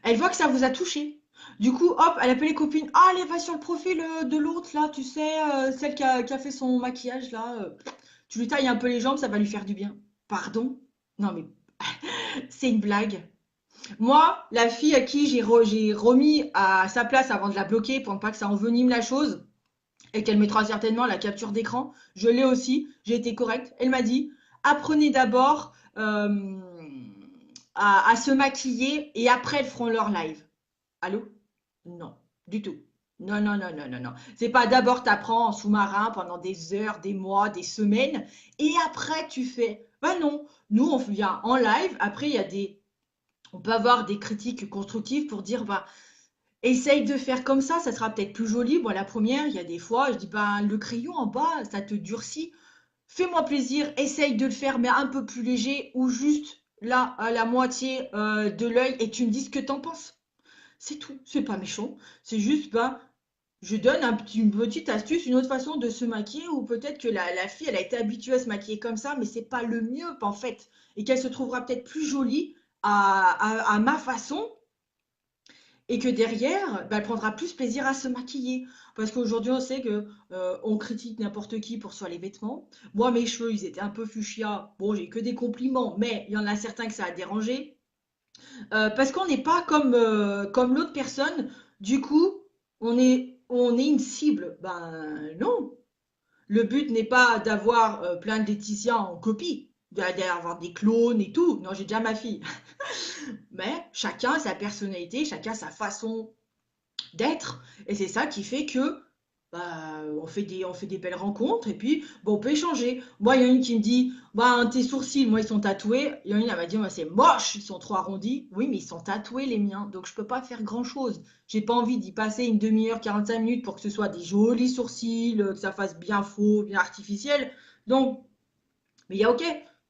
Elle voit que ça vous a touché. Du coup, hop, elle appelle les copines. Ah, allez, va sur le profil de l'autre, là, tu sais, celle qui a fait son maquillage, là. Tu lui tailles un peu les jambes, ça va lui faire du bien. Pardon? Non, mais c'est une blague. Moi, la fille à qui j'ai remis à sa place avant de la bloquer pour ne pas que ça envenime la chose et qu'elle mettra certainement la capture d'écran, je l'ai aussi, j'ai été correcte. Elle m'a dit, apprenez d'abord à se maquiller et après elles feront leur live. Allô? Non, du tout. Non, non, non, non, non, non. C'est pas d'abord t'apprends en sous-marin pendant des heures, des mois, des semaines et après tu fais. Ben non, nous on vient en live, après il y a on peut avoir des critiques constructives pour dire, bah, essaye de faire comme ça sera peut-être plus joli. Bon, la première, il y a des fois, je dis, bah, le crayon en bas, ça te durcit. Fais-moi plaisir, essaye de le faire, mais un peu plus léger ou juste là, à la moitié de l'œil et tu me dis ce que t'en penses. C'est tout, c'est pas méchant. C'est juste, ben, je donne une petite astuce, une autre façon de se maquiller ou peut-être que la fille, elle a été habituée à se maquiller comme ça, mais c'est pas le mieux en fait. Et qu'elle se trouvera peut-être plus jolie à ma façon et que derrière, bah, elle prendra plus plaisir à se maquiller. Parce qu'aujourd'hui, on sait que on critique n'importe qui pour soit les vêtements. Moi, mes cheveux, ils étaient un peu fuchsia. Bon, j'ai que des compliments, mais il y en a certains que ça a dérangé. Parce qu'on n'est pas comme l'autre personne. Du coup, on est une cible. Ben non. Le but n'est pas d'avoir plein de Laetitia en copie, d'avoir des clones et tout. Non, j'ai déjà ma fille. Mais chacun a sa personnalité, chacun a sa façon d'être. Et c'est ça qui fait que bah, on fait des belles rencontres et puis bon, on peut échanger. Moi, il y en a une qui me dit bah, tes sourcils, moi, ils sont tatoués. Il y en a une, elle m'a dit moi, c'est moche, ils sont trop arrondis. Oui, mais ils sont tatoués, les miens. Donc, je peux pas faire grand-chose. J'ai pas envie d'y passer une demi-heure, 45 minutes pour que ce soit des jolis sourcils, que ça fasse bien faux, bien artificiel. Donc, mais il y a OK.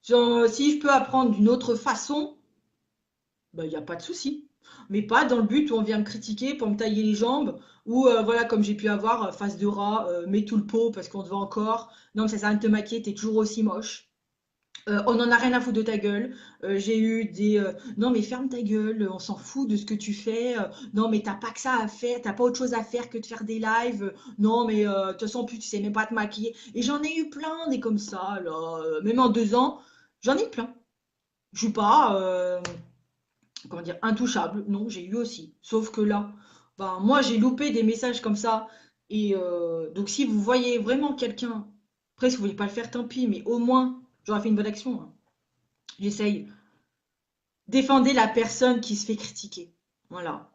Si je peux apprendre d'une autre façon, bah, il n'y a pas de souci. Mais pas dans le but où on vient me critiquer pour me tailler les jambes, ou voilà, comme j'ai pu avoir, face de rat, mets tout le pot parce qu'on te voit encore. Non, mais ça sert à rien de te maquiller, t'es toujours aussi moche. On en a rien à foutre de ta gueule. J'ai eu des non mais ferme ta gueule, on s'en fout de ce que tu fais. Non mais t'as pas que ça à faire, t'as pas autre chose à faire que de faire des lives. Non mais de toute façon plus tu sais même pas te maquiller. Et j'en ai eu plein des comme ça là. Même en 2 ans, j'en ai eu plein. Je suis pas comment dire intouchable. Non, j'ai eu aussi. Sauf que là, ben moi j'ai loupé des messages comme ça. Et donc si vous voyez vraiment quelqu'un, après si vous voulez pas le faire, tant pis. Mais au moins j'aurais fait une bonne action, hein. J'essaye. Défendez la personne qui se fait critiquer. Voilà.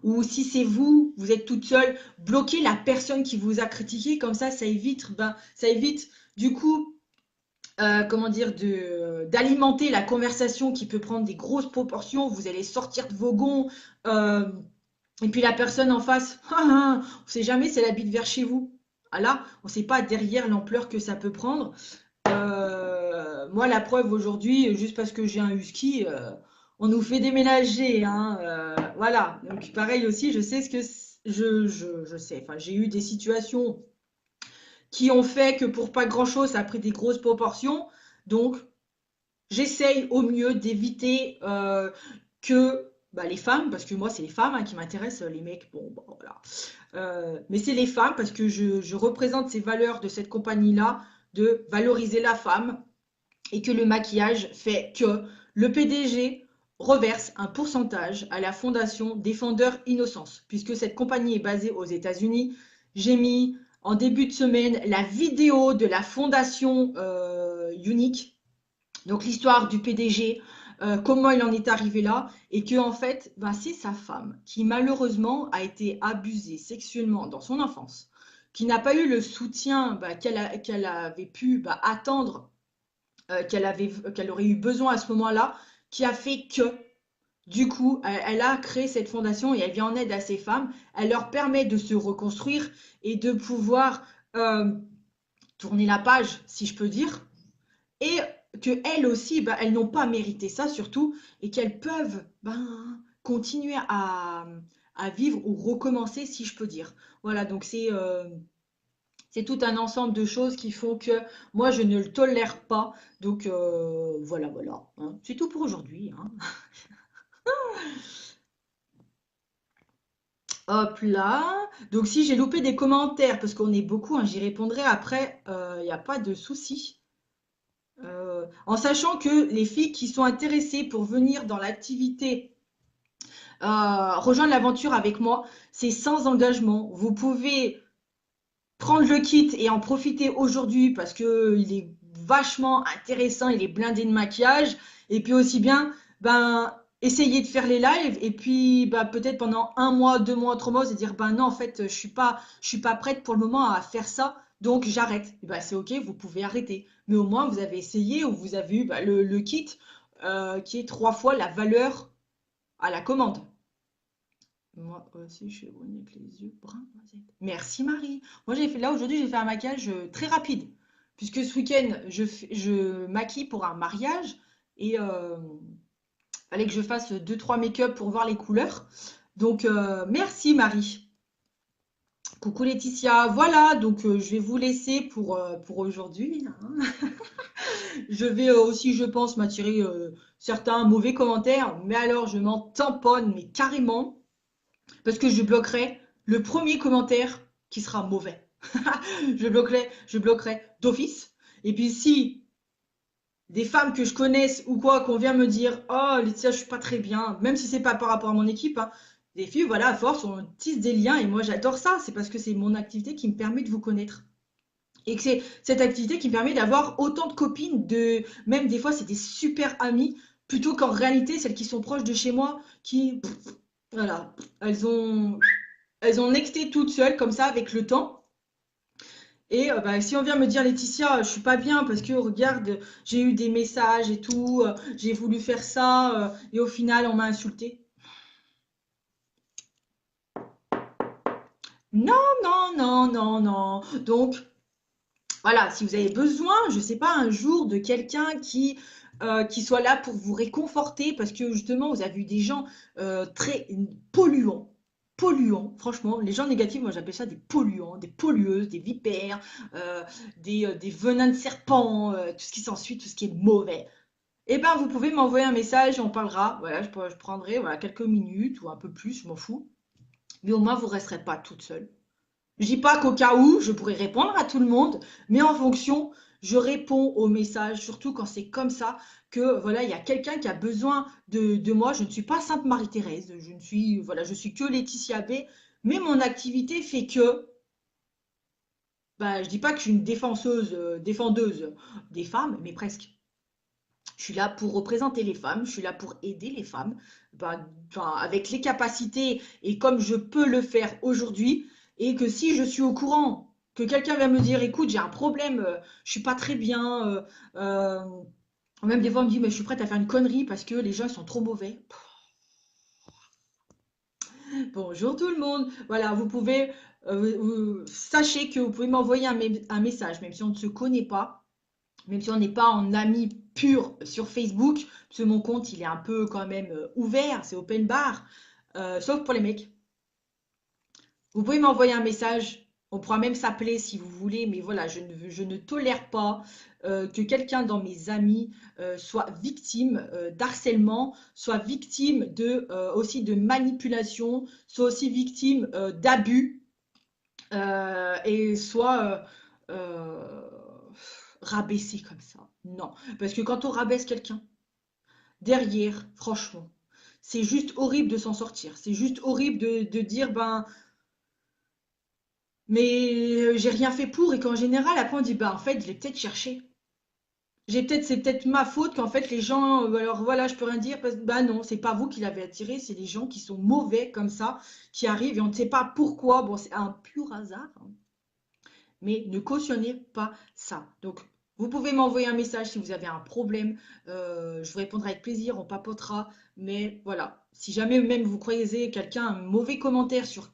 Ou si c'est vous, vous êtes toute seule, bloquez la personne qui vous a critiqué. Comme ça évite, ça évite du coup, comment dire, d'alimenter la conversation qui peut prendre des grosses proportions. Vous allez sortir de vos gonds. euh, et puis la personne en face, on ne sait jamais si elle habite vers chez vous. Ah là, on ne sait pas derrière l'ampleur que ça peut prendre. Moi, la preuve aujourd'hui, juste parce que j'ai un husky, on nous fait déménager, hein, voilà. Donc pareil aussi, je sais ce que je sais. Enfin, j'ai eu des situations qui ont fait que pour pas grand-chose, ça a pris des grosses proportions. Donc, j'essaye au mieux d'éviter que bah, les femmes, parce que moi, c'est les femmes hein, qui m'intéressent, les mecs, bon, bah, voilà. Mais c'est les femmes parce que je représente ces valeurs de cette compagnie-là, de valoriser la femme, et que le maquillage fait que le PDG reverse un pourcentage à la fondation Défendeurs Innocence, puisque cette compagnie est basée aux États-Unis. J'ai mis en début de semaine la vidéo de la fondation Unique, donc l'histoire du PDG, comment il en est arrivé là, et que en fait, bah, c'est sa femme qui malheureusement a été abusée sexuellement dans son enfance, qui n'a pas eu le soutien bah, qu'elle avait pu bah, attendre qu'elle aurait eu besoin à ce moment-là, qui a fait que, du coup, elle a créé cette fondation et elle vient en aide à ces femmes. Elle leur permet de se reconstruire et de pouvoir tourner la page, si je peux dire. Et que elles aussi, ben, elles n'ont pas mérité ça surtout, et qu'elles peuvent ben, continuer à vivre ou recommencer, si je peux dire. Voilà, donc c'est tout un ensemble de choses qui font que moi, je ne le tolère pas. Donc, voilà, voilà, hein. C'est tout pour aujourd'hui, hein. Hop là. Donc, si j'ai loupé des commentaires, parce qu'on est beaucoup, hein, j'y répondrai après, il n'y a pas de souci. En sachant que les filles qui sont intéressées pour venir dans l'activité, rejoindre l'aventure avec moi, c'est sans engagement. Vous pouvez prendre le kit et en profiter aujourd'hui parce que il est vachement intéressant, il est blindé de maquillage. Et puis aussi bien, ben, essayer de faire les lives et puis ben, peut-être pendant 1 mois, 2 mois, 3 mois, se dire ben non, en fait, je suis pas prête pour le moment à faire ça, donc j'arrête. Et ben, c'est ok, vous pouvez arrêter. Mais au moins, vous avez essayé ou vous avez eu ben, le kit qui est 3 fois la valeur à la commande. Moi aussi, je suis brune avec les yeux bruns noisettes. Merci Marie. Moi, j'ai fait là aujourd'hui, j'ai fait un maquillage très rapide. Puisque ce week-end, je maquille pour un mariage et fallait que je fasse 2-3 make-up pour voir les couleurs. Donc, merci Marie. Coucou Laetitia. Voilà, donc je vais vous laisser pour aujourd'hui, hein. Je vais aussi, je pense, m'attirer certains mauvais commentaires. Mais alors, je m'en tamponne, mais carrément. Parce que je bloquerai le premier commentaire qui sera mauvais. je bloquerai d'office. Et puis si des femmes que je connaisse ou quoi, qu'on vient me dire oh Laetitia, je suis pas très bien, même si c'est pas par rapport à mon équipe, hein, des filles, voilà, à force, on tisse des liens et moi j'adore ça. C'est parce que c'est mon activité qui me permet de vous connaître. Et que c'est cette activité qui me permet d'avoir autant de copines, même des fois c'est des super amies, plutôt qu'en réalité celles qui sont proches de chez moi, qui, voilà, elles ont nexté toutes seules comme ça avec le temps. Et bah, si on vient me dire Laetitia, je suis pas bien parce que regarde, j'ai eu des messages et tout, j'ai voulu faire ça et au final on m'a insulté. Non, non, non, non, non. Donc voilà, si vous avez besoin, je sais pas, un jour de quelqu'un qui qui soit là pour vous réconforter parce que justement, vous avez eu des gens très polluants. Polluants, franchement, les gens négatifs, moi j'appelle ça des polluants, des pollueuses, des vipères, des venins de serpents, tout ce qui s'ensuit, tout ce qui est mauvais. Eh ben, vous pouvez m'envoyer un message, on parlera. Voilà, je prendrai voilà, quelques minutes ou un peu plus, je m'en fous. Mais au moins, vous ne resterez pas toute seule. Je dis pas qu'au cas où, je pourrais répondre à tout le monde, mais en fonction, je réponds aux messages, surtout quand c'est comme ça, que voilà, il y a quelqu'un qui a besoin de moi. Je ne suis pas Sainte Marie-Thérèse, je ne suis, voilà, je suis que Laetitia B, mais mon activité fait que, bah, je dis pas que je suis une défendeuse des femmes, mais presque. Je suis là pour représenter les femmes, je suis là pour aider les femmes, bah, enfin, avec les capacités et comme je peux le faire aujourd'hui, et que si je suis au courant, que quelqu'un va me dire, écoute, j'ai un problème, je suis pas très bien, même des fois on me dit, mais je suis prête à faire une connerie parce que les gens ils sont trop mauvais. Bonjour tout le monde, voilà, vous pouvez, sachez que vous pouvez m'envoyer un message, même si on ne se connaît pas. Même si on n'est pas en ami pur sur Facebook, parce que mon compte il est un peu quand même ouvert, c'est open bar, sauf pour les mecs. Vous pouvez m'envoyer un message, on pourra même s'appeler si vous voulez, mais voilà, je ne tolère pas que quelqu'un dans mes amis soit victime d'harcèlement, soit victime aussi de manipulation, soit aussi victime d'abus et soit rabaissé comme ça. Non, parce que quand on rabaisse quelqu'un, derrière, franchement, c'est juste horrible de s'en sortir. C'est juste horrible de dire, ben, mais j'ai rien fait pour. Et qu'en général, après, on dit, ben, en fait, je l'ai peut-être cherché. C'est peut-être ma faute qu'en fait les gens, alors voilà, je peux rien dire parce que bah non, c'est pas vous qui l'avez attiré, c'est les gens qui sont mauvais comme ça, qui arrivent et on ne sait pas pourquoi. Bon, c'est un pur hasard, hein, mais ne cautionnez pas ça. Donc, vous pouvez m'envoyer un message si vous avez un problème. Je vous répondrai avec plaisir, on papotera. Mais voilà, si jamais même vous croisez quelqu'un, un mauvais commentaire sur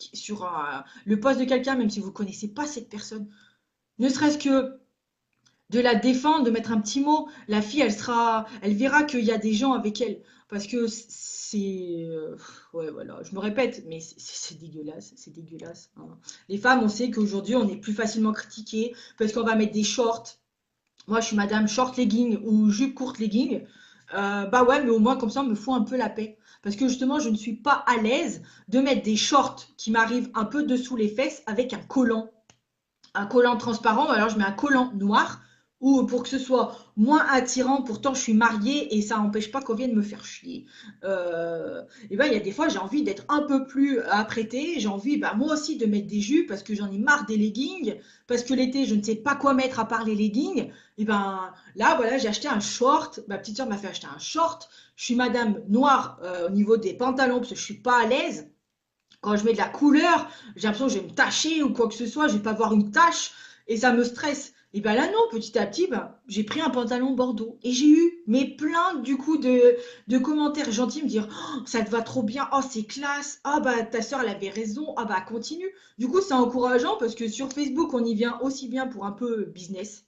le post de quelqu'un, même si vous ne connaissez pas cette personne, ne serait-ce que de la défendre, de mettre un petit mot, la fille, elle verra qu'il y a des gens avec elle. Parce que ouais, voilà, je me répète, mais c'est dégueulasse, c'est dégueulasse, hein. Les femmes, on sait qu'aujourd'hui, on est plus facilement critiqué parce qu'on va mettre des shorts. Moi, je suis madame short legging ou jupe courte legging. Bah ouais, mais au moins, comme ça, on me fout un peu la paix. Parce que justement, je ne suis pas à l'aise de mettre des shorts qui m'arrivent un peu dessous les fesses avec un collant transparent, ou alors je mets un collant noir, ou pour que ce soit moins attirant, pourtant je suis mariée et ça n'empêche pas qu'on vienne me faire chier. Et ben il y a des fois j'ai envie d'être un peu plus apprêtée, j'ai envie bah, moi aussi de mettre des jupes parce que j'en ai marre des leggings, parce que l'été je ne sais pas quoi mettre à part les leggings. Et ben là voilà j'ai acheté un short, ma petite soeur m'a fait acheter un short, je suis madame noire au niveau des pantalons parce que je suis pas à l'aise. Quand je mets de la couleur, j'ai l'impression que je vais me tacher ou quoi que ce soit, je vais pas avoir une tache et ça me stresse. Et ben là non, petit à petit, ben, j'ai pris un pantalon bordeaux et j'ai eu mais plein du coup de commentaires gentils me dire oh, ça te va trop bien, oh c'est classe, ah bah ta soeur elle avait raison, ah bah continue. Du coup c'est encourageant parce que sur Facebook on y vient aussi bien pour un peu business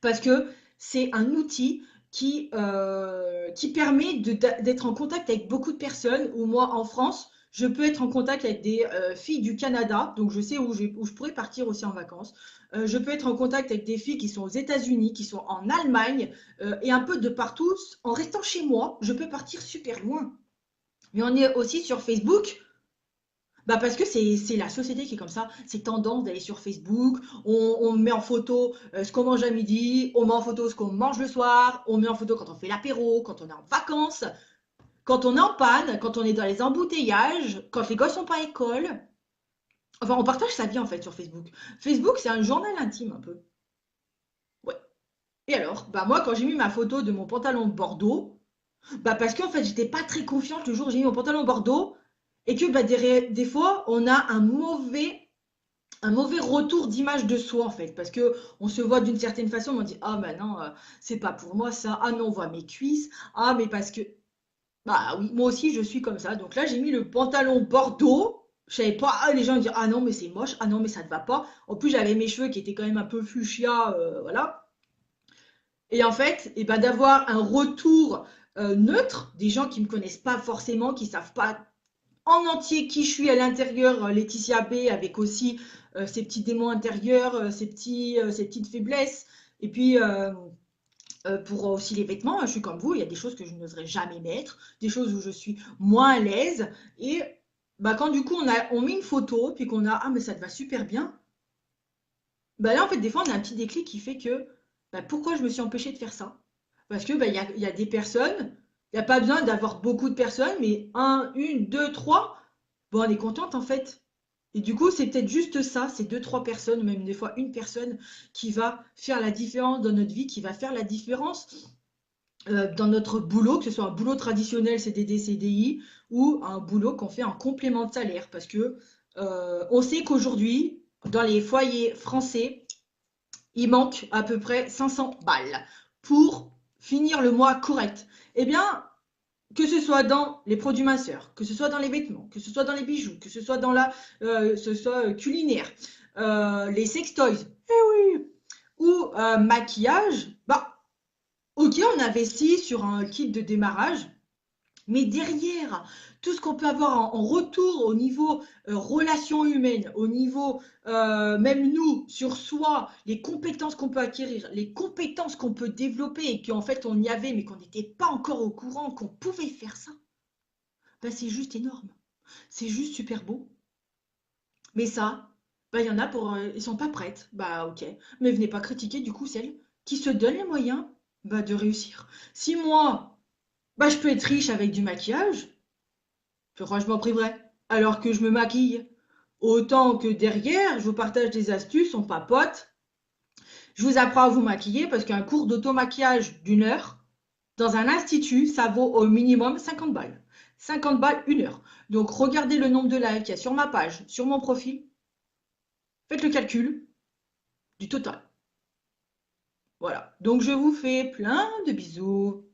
parce que c'est un outil qui permet d'être en contact avec beaucoup de personnes. Ou moi, en France, je peux être en contact avec des filles du Canada, donc je sais où je pourrais partir aussi en vacances. Je peux être en contact avec des filles qui sont aux États-Unis, qui sont en Allemagne, et un peu de partout. En restant chez moi, je peux partir super loin. Mais on est aussi sur Facebook, bah parce que c'est la société qui est comme ça. C'est tendance d'aller sur Facebook, on met en photo ce qu'on mange à midi, on met en photo ce qu'on mange le soir, on met en photo quand on fait l'apéro, quand on est en vacances, quand on est en panne, quand on est dans les embouteillages, quand les gosses sont pas à l'école. Enfin, on partage sa vie en fait sur Facebook. Facebook, c'est un journal intime un peu. Ouais. Et alors, bah moi quand j'ai mis ma photo de mon pantalon bordeaux, bah parce qu'en fait j'étais pas très confiante le jour où j'ai mis mon pantalon bordeaux et que bah des fois on a un mauvais retour d'image de soi en fait parce que on se voit d'une certaine façon on dit ah bah non c'est pas pour moi ça, ah non on voit mes cuisses, ah mais parce que bah oui moi aussi je suis comme ça, donc là j'ai mis le pantalon bordeaux, je savais pas, ah, les gens me disent ah non mais c'est moche, ah non mais ça te va pas, en plus j'avais mes cheveux qui étaient quand même un peu fuchsia, voilà. Et en fait, et ben, d'avoir un retour neutre, des gens qui ne me connaissent pas forcément, qui ne savent pas en entier qui je suis à l'intérieur, Laetitia B, avec aussi ses petits démons intérieurs, ses petites faiblesses. Et puis, pour aussi les vêtements, je suis comme vous, il y a des choses que je n'oserais jamais mettre, des choses où je suis moins à l'aise. Et bah, quand du coup on met une photo, puis qu'on a, ah mais ça te va super bien, bah là en fait des fois on a un petit déclic qui fait que, bah, pourquoi je me suis empêchée de faire ça? Parce que bah, il y a des personnes, il n'y a pas besoin d'avoir beaucoup de personnes, mais un, une, deux, trois, bon on est contente en fait. Et du coup, c'est peut-être juste ça, c'est deux, trois personnes, même des fois une personne qui va faire la différence dans notre vie, qui va faire la différence dans notre boulot, que ce soit un boulot traditionnel CDD, CDI ou un boulot qu'on fait en complément de salaire. Parce que on sait qu'aujourd'hui, dans les foyers français, il manque à peu près 500 balles pour finir le mois correct. Eh bien, que ce soit dans les produits masseurs, que ce soit dans les vêtements, que ce soit dans les bijoux, que ce soit dans ce soit culinaire, les sextoys, eh oui, ou maquillage, bah ok, on investit sur un kit de démarrage, mais derrière, tout ce qu'on peut avoir en retour au niveau relations humaines, au niveau même nous, sur soi, les compétences qu'on peut acquérir, les compétences qu'on peut développer et qu'en fait on y avait mais qu'on n'était pas encore au courant qu'on pouvait faire ça, bah, c'est juste énorme. C'est juste super beau. Mais ça, bah, il y en a pour... ils sont pas prêtes. Bah ok. Mais venez pas critiquer du coup celles qui se donnent les moyens bah, de réussir. Si moi, bah, je peux être riche avec du maquillage, pourquoi je m'en priverais? Alors que je me maquille. Autant que derrière, je vous partage des astuces, on papote. Je vous apprends à vous maquiller parce qu'un cours d'auto-maquillage d'une heure, dans un institut, ça vaut au minimum 50 balles. 50 balles, une heure. Donc regardez le nombre de likes qu'il y a sur ma page, sur mon profil. Faites le calcul du total. Voilà. Donc je vous fais plein de bisous.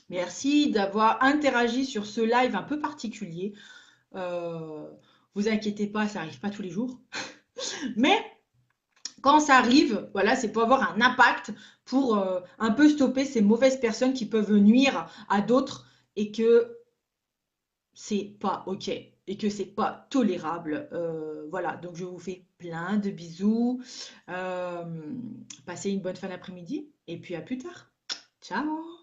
Merci d'avoir interagi sur ce live un peu particulier. Euh, vous inquiétez pas, ça arrive pas tous les jours. Mais quand ça arrive, voilà, c'est pour avoir un impact, pour un peu stopper ces mauvaises personnes qui peuvent nuire à d'autres et que c'est pas ok et que c'est pas tolérable. Voilà, donc je vous fais plein de bisous. Euh, Passez une bonne fin d'après-midi et puis à plus tard. Ciao!